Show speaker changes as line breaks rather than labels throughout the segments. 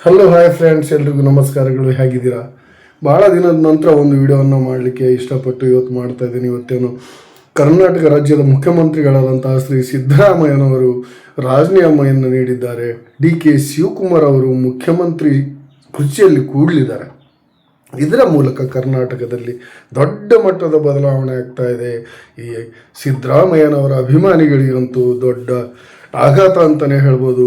Hello hi friends, ಎಲ್ರಿಗೂ ನಮಸ್ಕಾರಗಳು. ಹೇಗಿದ್ದೀರಾ? ಭಾಳ ದಿನದ ನಂತರ ಒಂದು ವಿಡಿಯೋವನ್ನು ಮಾಡಲಿಕ್ಕೆ ಇಷ್ಟಪಟ್ಟು ಇವತ್ತು ಮಾಡ್ತಾ ಇದ್ದೀನಿ. ಇವತ್ತೇನು ಕರ್ನಾಟಕ ರಾಜ್ಯದ ಮುಖ್ಯಮಂತ್ರಿಗಳಾದಂತಹ ಶ್ರೀ ಸಿದ್ದರಾಮಯ್ಯನವರು ರಾಜೀನಾಮೆಯನ್ನು ನೀಡಿದ್ದಾರೆ. ಡಿ.ಕೆ. ಶಿವಕುಮಾರ್ ಅವರು ಮುಖ್ಯಮಂತ್ರಿ ಕುರ್ಚಿಯಲ್ಲಿ ಕೂಡಲಿದ್ದಾರೆ. ಇದರ ಮೂಲಕ ಕರ್ನಾಟಕದಲ್ಲಿ ದೊಡ್ಡ ಮಟ್ಟದ ಬದಲಾವಣೆ ಆಗ್ತಾ ಇದೆ. ಈ ಸಿದ್ದರಾಮಯ್ಯನವರ ಅಭಿಮಾನಿಗಳಿಗಂತೂ ದೊಡ್ಡ ಆಘಾತ ಅಂತಲೇ ಹೇಳ್ಬೋದು.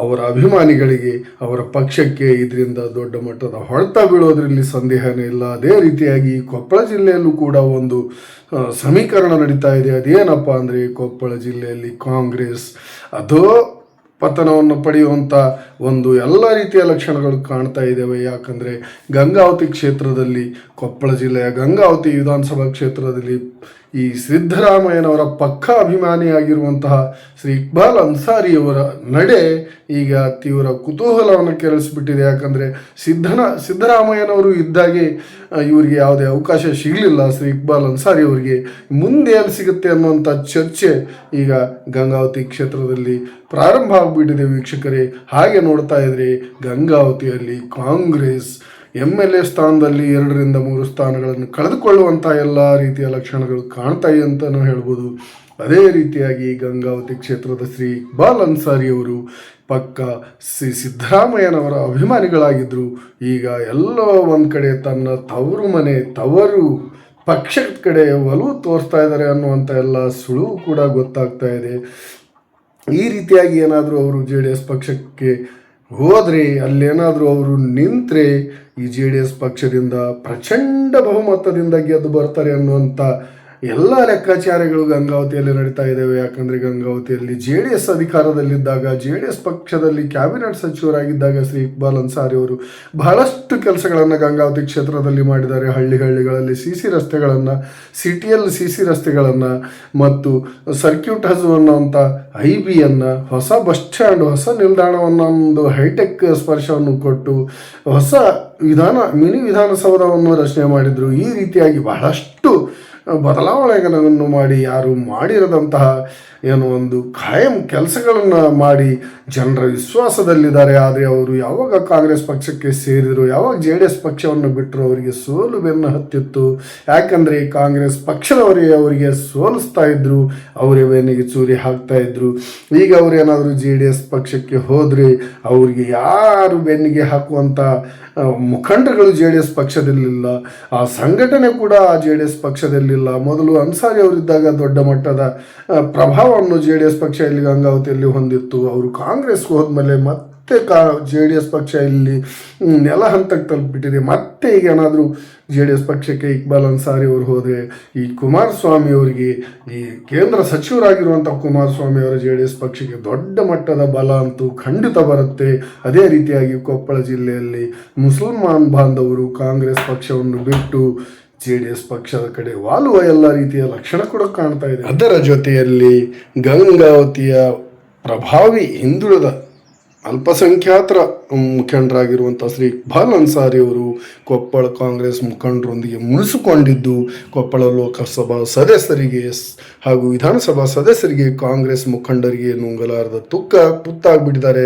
ಅವರ ಅಭಿಮಾನಿಗಳಿಗೆ, ಅವರ ಪಕ್ಷಕ್ಕೆ ಇದರಿಂದ ದೊಡ್ಡ ಮಟ್ಟದ ಹೊಡೆತ ಬೀಳೋದ್ರಲ್ಲಿ ಸಂದೇಹನೇ ಇಲ್ಲ. ಅದೇ ರೀತಿಯಾಗಿ ಕೊಪ್ಪಳ ಜಿಲ್ಲೆಯಲ್ಲೂ ಕೂಡ ಒಂದು ಸಮೀಕರಣ ನಡೀತಾ ಇದೆ. ಅದೇನಪ್ಪ ಅಂದರೆ, ಕೊಪ್ಪಳ ಜಿಲ್ಲೆಯಲ್ಲಿ ಕಾಂಗ್ರೆಸ್ ಅದೋ ಪತನವನ್ನು ಪಡೆಯುವಂಥ ಒಂದು ಎಲ್ಲ ರೀತಿಯ ಲಕ್ಷಣಗಳು ಕಾಣ್ತಾ ಇದ್ದಾವೆ. ಯಾಕಂದರೆ ಗಂಗಾವತಿ ಕ್ಷೇತ್ರದಲ್ಲಿ, ಕೊಪ್ಪಳ ಜಿಲ್ಲೆಯ ಗಂಗಾವತಿ ವಿಧಾನಸಭಾ ಕ್ಷೇತ್ರದಲ್ಲಿ ಈ ಸಿದ್ದರಾಮಯ್ಯನವರ ಪಕ್ಕಾ ಅಭಿಮಾನಿಯಾಗಿರುವಂತಹ ಶ್ರೀ ಇಕ್ಬಾಲ್ ಅನ್ಸಾರಿಯವರ ನಡೆ ಈಗ ತೀವ್ರ ಕುತೂಹಲವನ್ನು ಕೆರಳಿಸ್ಬಿಟ್ಟಿದೆ. ಯಾಕಂದರೆ ಸಿದ್ದರಾಮಯ್ಯನವರು ಇದ್ದಾಗೆ ಇವರಿಗೆ ಯಾವುದೇ ಅವಕಾಶ ಸಿಗಲಿಲ್ಲ. ಶ್ರೀ ಇಕ್ಬಾಲ್ ಅನ್ಸಾರಿ ಅವರಿಗೆ ಮುಂದೆ ಎಲ್ಲಿ ಸಿಗುತ್ತೆ ಅನ್ನುವಂಥ ಚರ್ಚೆ ಈಗ ಗಂಗಾವತಿ ಕ್ಷೇತ್ರದಲ್ಲಿ ಪ್ರಾರಂಭ ಆಗಿಬಿಟ್ಟಿದೆ ವೀಕ್ಷಕರೇ. ಹಾಗೆ ನೋಡ್ತಾ ಇದ್ರೆ ಗಂಗಾವತಿಯಲ್ಲಿ ಕಾಂಗ್ರೆಸ್ MLA ಸ್ಥಾನದಲ್ಲಿ 2-3 ಸ್ಥಾನಗಳನ್ನು ಕಳೆದುಕೊಳ್ಳುವಂಥ ಎಲ್ಲ ರೀತಿಯ ಲಕ್ಷಣಗಳು ಕಾಣ್ತಾ ಇದೆ ಅಂತಲೂ ಹೇಳ್ಬೋದು. ಅದೇ ರೀತಿಯಾಗಿ ಗಂಗಾವತಿ ಕ್ಷೇತ್ರದ ಶ್ರೀ ಇಕ್ಬಾಲ್ ಅನ್ಸಾರಿ ಅವರು ಪಕ್ಕ ಸಿದ್ದರಾಮಯ್ಯನವರ ಅಭಿಮಾನಿಗಳಾಗಿದ್ದರು. ಈಗ ಎಲ್ಲೋ ಒಂದು ಕಡೆ ತನ್ನ ತವರು ಪಕ್ಷದ ಕಡೆ ಒಲವು ತೋರಿಸ್ತಾ ಇದ್ದಾರೆ ಅನ್ನುವಂಥ ಎಲ್ಲ ಸುಳುವು ಕೂಡ ಗೊತ್ತಾಗ್ತಾ ಇದೆ. ಈ ರೀತಿಯಾಗಿ ಏನಾದರೂ ಅವರು JDS ಪಕ್ಷಕ್ಕೆ ಹೋದರೆ, ಅಲ್ಲೇನಾದರೂ ಅವರು ನಿಂತರೆ ಈ JDS ಪಕ್ಷದಿಂದ ಪ್ರಚಂಡ ಬಹುಮತದಿಂದ ಗೆದ್ದು ಬರ್ತಾರೆ ಅನ್ನುವಂಥ ಎಲ್ಲ ಲೆಕ್ಕಾಚಾರಗಳು ಗಂಗಾವತಿಯಲ್ಲಿ ನಡೀತಾ ಇದ್ದಾವೆ. ಯಾಕಂದರೆ ಗಂಗಾವತಿಯಲ್ಲಿ JDS ಅಧಿಕಾರದಲ್ಲಿದ್ದಾಗ, JDS ಪಕ್ಷದಲ್ಲಿ ಕ್ಯಾಬಿನೆಟ್ ಸಚಿವರಾಗಿದ್ದಾಗ ಶ್ರೀ ಇಕ್ಬಾಲ್ ಅನ್ಸಾರಿ ಅವರು ಬಹಳಷ್ಟು ಕೆಲಸಗಳನ್ನು ಗಂಗಾವತಿ ಕ್ಷೇತ್ರದಲ್ಲಿ ಮಾಡಿದ್ದಾರೆ. ಹಳ್ಳಿಗಳಲ್ಲಿ CC ರಸ್ತೆಗಳನ್ನು, ಸಿಟಿಯಲ್ಲಿ CC ರಸ್ತೆಗಳನ್ನು ಮತ್ತು ಸರ್ಕ್ಯೂಟ್ ಹಜ್ ಅನ್ನುವಂಥ IBಯನ್ನು, ಹೊಸ ಬಸ್ ಸ್ಟ್ಯಾಂಡ್, ಹೊಸ ನಿಲ್ದಾಣವನ್ನು, ಒಂದು ಹೈಟೆಕ್ ಸ್ಪರ್ಶವನ್ನು ಕೊಟ್ಟು ಹೊಸ ಮಿನಿ ವಿಧಾನಸೌಧವನ್ನು ರಚನೆ ಮಾಡಿದರು. ಈ ರೀತಿಯಾಗಿ ಬಹಳಷ್ಟು ಬದಲಾವಣೆಗಳನ್ನು ಮಾಡಿ, ಯಾರು ಮಾಡಿರದಂತಹ ಒಂದು ಖಾಯಂ ಕೆಲಸಗಳನ್ನು ಮಾಡಿ ಜನರ ವಿಶ್ವಾಸದಲ್ಲಿದ್ದಾರೆ. ಆದರೆ ಅವರು ಯಾವಾಗ ಕಾಂಗ್ರೆಸ್ ಪಕ್ಷಕ್ಕೆ ಸೇರಿದರು, ಯಾವಾಗ JDS ಪಕ್ಷವನ್ನು ಬಿಟ್ಟರು, ಅವರಿಗೆ ಸೋಲು ಬೆನ್ನು ಹತ್ತಿತ್ತು. ಯಾಕಂದರೆ ಕಾಂಗ್ರೆಸ್ ಪಕ್ಷದವರೇ ಅವರಿಗೆ ಸೋಲಿಸ್ತಾ ಇದ್ದರು, ಅವರೇ ಬೆನ್ನಿಗೆ ಚೂರಿ ಹಾಕ್ತಾ ಇದ್ದರು. ಈಗ ಅವರೇನಾದರೂ JDS ಪಕ್ಷಕ್ಕೆ ಹೋದರೆ ಅವರಿಗೆ ಯಾರು ಬೆನ್ನಿಗೆ ಹಾಕುವಂಥ ಮುಖಂಡರುಗಳು JDS ಪಕ್ಷದಲ್ಲಿಲ್ಲ. ಆ ಸಂಘಟನೆ ಕೂಡ JDS ಪಕ್ಷದಲ್ಲಿಲ್ಲ. ಮೊದಲು ಅನ್ಸಾರಿ ಅವರಿದ್ದಾಗ ದೊಡ್ಡ ಮಟ್ಟದ ಪ್ರಭಾವವನ್ನು JDS ಪಕ್ಷ ಇಲ್ಲಿ ಗಂಗಾವತಿಯಲ್ಲಿ ಹೊಂದಿತ್ತು. ಅವರು ಕಾಂಗ್ರೆಸ್ಗೆ ಹೋದ್ಮೇಲೆ ಮತ್ತೆ JDS ಪಕ್ಷ ಇಲ್ಲಿ ನೆಲ ಹಂತಕ್ಕೆ ತಲುಪಿಬಿಟ್ಟಿದೆ. ಮತ್ತೆ ಈಗ ಏನಾದರೂ JDS ಪಕ್ಷಕ್ಕೆ ಇಕ್ಬಾಲ್ ಅನ್ಸಾರಿ ಅವರು ಹೋದರೆ, ಈ ಕುಮಾರಸ್ವಾಮಿ ಅವರಿಗೆ, ಈ ಕೇಂದ್ರ ಸಚಿವರಾಗಿರುವಂಥ ಕುಮಾರಸ್ವಾಮಿ ಅವರ JDS ಪಕ್ಷಕ್ಕೆ ದೊಡ್ಡ ಮಟ್ಟದ ಬಲ ಅಂತೂ ಖಂಡಿತ ಬರುತ್ತೆ. ಅದೇ ರೀತಿಯಾಗಿ ಕೊಪ್ಪಳ ಜಿಲ್ಲೆಯಲ್ಲಿ ಮುಸಲ್ಮಾನ್ ಬಾಂಧವರು ಕಾಂಗ್ರೆಸ್ ಪಕ್ಷವನ್ನು ಬಿಟ್ಟು JDS ಪಕ್ಷದ ಕಡೆ ವಾಲುವ ಎಲ್ಲ ರೀತಿಯ ಲಕ್ಷಣ ಕೂಡ ಕಾಣ್ತಾ ಇದೆ. ಅದರ ಜೊತೆಯಲ್ಲಿ ಗಂಗಾವತಿಯ ಪ್ರಭಾವಿ ಹಿಂದುಳಿದ ಅಲ್ಪಸಂಖ್ಯಾತರ ಮುಖಂಡರಾಗಿರುವಂಥ ಶ್ರೀ ಇಕ್ಬಾಲ್ ಅನ್ಸಾರಿ ಅವರು ಕೊಪ್ಪಳ ಕಾಂಗ್ರೆಸ್ ಮುಖಂಡರೊಂದಿಗೆ ಮುನಿಸಿಕೊಂಡಿದ್ದು, ಕೊಪ್ಪಳ ಲೋಕಸಭಾ ಸದಸ್ಯರಿಗೆ ಹಾಗೂ ವಿಧಾನಸಭಾ ಸದಸ್ಯರಿಗೆ ಕಾಂಗ್ರೆಸ್ ಮುಖಂಡರಿಗೆ ನುಂಗಲಾರದ ತುತ್ತಾಗ್ಬಿಟ್ಟಿದ್ದಾರೆ.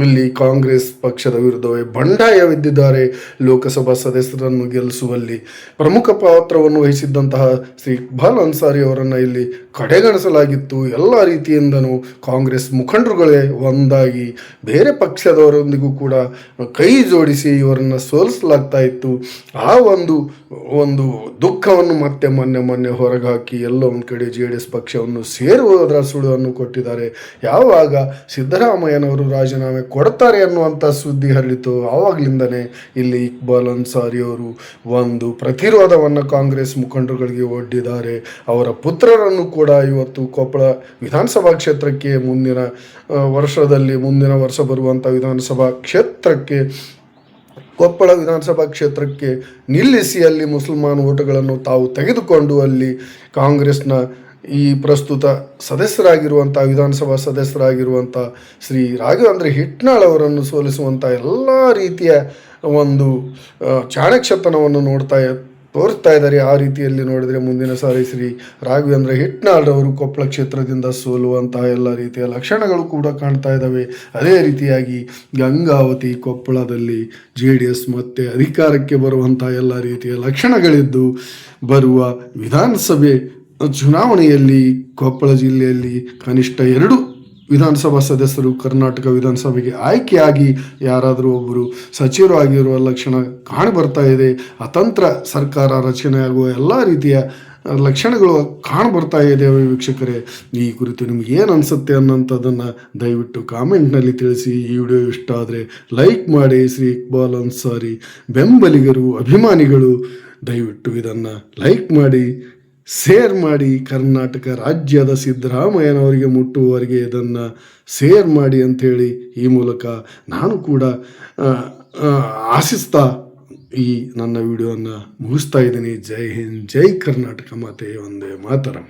ಇಲ್ಲಿ ಕಾಂಗ್ರೆಸ್ ಪಕ್ಷದ ವಿರುದ್ಧವೇ ಬಂಡಾಯವೆದ್ದಿದ್ದಾರೆ. ಲೋಕಸಭಾ ಸದಸ್ಯರನ್ನು ಗೆಲ್ಲಿಸುವಲ್ಲಿ ಪ್ರಮುಖ ಪಾತ್ರವನ್ನು ವಹಿಸಿದ್ದಂತಹ ಶ್ರೀ ಇಕ್ಬಾಲ್ ಅನ್ಸಾರಿ ಅವರನ್ನು ಇಲ್ಲಿ ಕಡೆಗಣಿಸಲಾಗಿತ್ತು. ಎಲ್ಲ ರೀತಿಯಿಂದನೂ ಕಾಂಗ್ರೆಸ್ ಮುಖಂಡರುಗಳೇ ಒಂದಾಗಿ ಬೇರೆ ಪಕ್ಷದವರೊಂದಿಗೂ ಕೂಡ ಕೈ ಜೋಡಿಸಿ ಇವರನ್ನು ಸೋಲಿಸಲಾಗ್ತಾ ಇತ್ತು. ಆ ಒಂದು ದುಃಖವನ್ನು ಮತ್ತೆ ಮೊನ್ನೆ ಹೊರಗೆ ಹಾಕಿ ಎಲ್ಲ ಒಂದು ಕಡೆ JDS ಪಕ್ಷವನ್ನು ಸೇರುವುದರ ಸುಳಿವನ್ನು ಕೊಟ್ಟಿದ್ದಾರೆ. ಯಾವಾಗ ಸಿದ್ದರಾಮಯ್ಯನವರು ರಾಜೀನಾಮೆ ಕೊಡ್ತಾರೆ ಅನ್ನುವಂಥ ಸುದ್ದಿ ಹರಡಿತು, ಆವಾಗಲಿಂದನೇ ಇಲ್ಲಿ ಇಕ್ಬಾಲ್ ಅನ್ಸಾರಿ ಅವರು ಒಂದು ಪ್ರತಿರೋಧವನ್ನು ಕಾಂಗ್ರೆಸ್ ಮುಖಂಡರುಗಳಿಗೆ ಒಡ್ಡಿದ್ದಾರೆ. ಅವರ ಪುತ್ರರನ್ನು ಕೂಡ ಇವತ್ತು ಕೊಪ್ಪಳ ವಿಧಾನಸಭಾ ಕ್ಷೇತ್ರಕ್ಕೆ ಮುಂದಿನ ವರ್ಷ ಬರುವಂಥ ವಿಧಾನಸಭಾ ಕ್ಷೇತ್ರಕ್ಕೆ, ಕೊಪ್ಪಳ ವಿಧಾನಸಭಾ ಕ್ಷೇತ್ರಕ್ಕೆ ನಿಲ್ಲಿಸಿ ಅಲ್ಲಿ ಮುಸಲ್ಮಾನ್ ಓಟುಗಳನ್ನು ತಾವು ತೆಗೆದುಕೊಂಡು ಅಲ್ಲಿ ಕಾಂಗ್ರೆಸ್ನ ಈ ಪ್ರಸ್ತುತ ಸದಸ್ಯರಾಗಿರುವಂಥ ವಿಧಾನಸಭಾ ಸದಸ್ಯರಾಗಿರುವಂಥ ಶ್ರೀ ರಾಘವೇಂದ್ರ ಹಿಟ್ನಾಳ್ ಅವರನ್ನು ಸೋಲಿಸುವಂಥ ಎಲ್ಲ ರೀತಿಯ ಒಂದು ಚಾಣಕ್ಷತನವನ್ನು ತೋರಿಸ್ತಾ ಇದ್ದಾರೆ. ಆ ರೀತಿಯಲ್ಲಿ ನೋಡಿದರೆ ಮುಂದಿನ ಸಾರಿ ಶ್ರೀ ರಾಘವೇಂದ್ರ ಹಿಟ್ನಾಳ್ ಅವರು ಕೊಪ್ಪಳ ಕ್ಷೇತ್ರದಿಂದ ಸೋಲುವಂತಹ ಎಲ್ಲ ರೀತಿಯ ಲಕ್ಷಣಗಳು ಕೂಡ ಕಾಣ್ತಾ ಇದ್ದಾವೆ. ಅದೇ ರೀತಿಯಾಗಿ ಗಂಗಾವತಿ ಕೊಪ್ಪಳದಲ್ಲಿ JDS ಮತ್ತೆ ಅಧಿಕಾರಕ್ಕೆ ಬರುವಂತಹ ಎಲ್ಲ ರೀತಿಯ ಲಕ್ಷಣಗಳಿದ್ದು ಬರುವ ವಿಧಾನಸಭೆ ಚುನಾವಣೆಯಲ್ಲಿ ಕೊಪ್ಪಳ ಜಿಲ್ಲೆಯಲ್ಲಿ ಕನಿಷ್ಠ 2 ವಿಧಾನಸಭಾ ಸದಸ್ಯರು ಕರ್ನಾಟಕ ವಿಧಾನಸಭೆಗೆ ಆಯ್ಕೆಯಾಗಿ ಯಾರಾದರೂ ಒಬ್ಬರು ಸಚಿವರು ಆಗಿರುವ ಲಕ್ಷಣ ಕಾಣಿಬರ್ತಾ ಇದೆ. ಅತಂತ್ರ ಸರ್ಕಾರ ರಚನೆಯಾಗುವ ಎಲ್ಲ ರೀತಿಯ ಲಕ್ಷಣಗಳು ಕಾಣಬರ್ತಾ ಇದ್ದಾವೆ. ವೀಕ್ಷಕರೇ, ಈ ಕುರಿತು ನಿಮ್ಗೆ ಏನು ಅನಿಸುತ್ತೆ ಅನ್ನೋಂಥದ್ದನ್ನು ದಯವಿಟ್ಟು ಕಾಮೆಂಟ್ನಲ್ಲಿ ತಿಳಿಸಿ. ಈ ವಿಡಿಯೋ ಇಷ್ಟ ಆದರೆ ಲೈಕ್ ಮಾಡಿ. ಶ್ರೀ ಇಕ್ಬಾಲ್ ಅನ್ಸಾರಿ ಬೆಂಬಲಿಗರು, ಅಭಿಮಾನಿಗಳು ದಯವಿಟ್ಟು ಇದನ್ನು ಲೈಕ್ ಮಾಡಿ, ಶೇರ್ ಮಾಡಿ. ಕರ್ನಾಟಕ ರಾಜ್ಯದ ಸಿದ್ದರಾಮಯ್ಯನವರಿಗೆ ಮುಟ್ಟುವವರೆಗೆ ಇದನ್ನು ಶೇರ್ ಮಾಡಿ ಅಂಥೇಳಿ ಈ ಮೂಲಕ ನಾನು ಕೂಡ ಆಶಿಸ್ತಾ ಈ ನನ್ನ ವಿಡಿಯೋವನ್ನು ಮುಗಿಸ್ತಾ ಇದ್ದೀನಿ. ಜೈ ಹಿಂದ್, ಜೈ ಕರ್ನಾಟಕ ಮಾತೆ, ಒಂದೇ ಮಾತರಂ.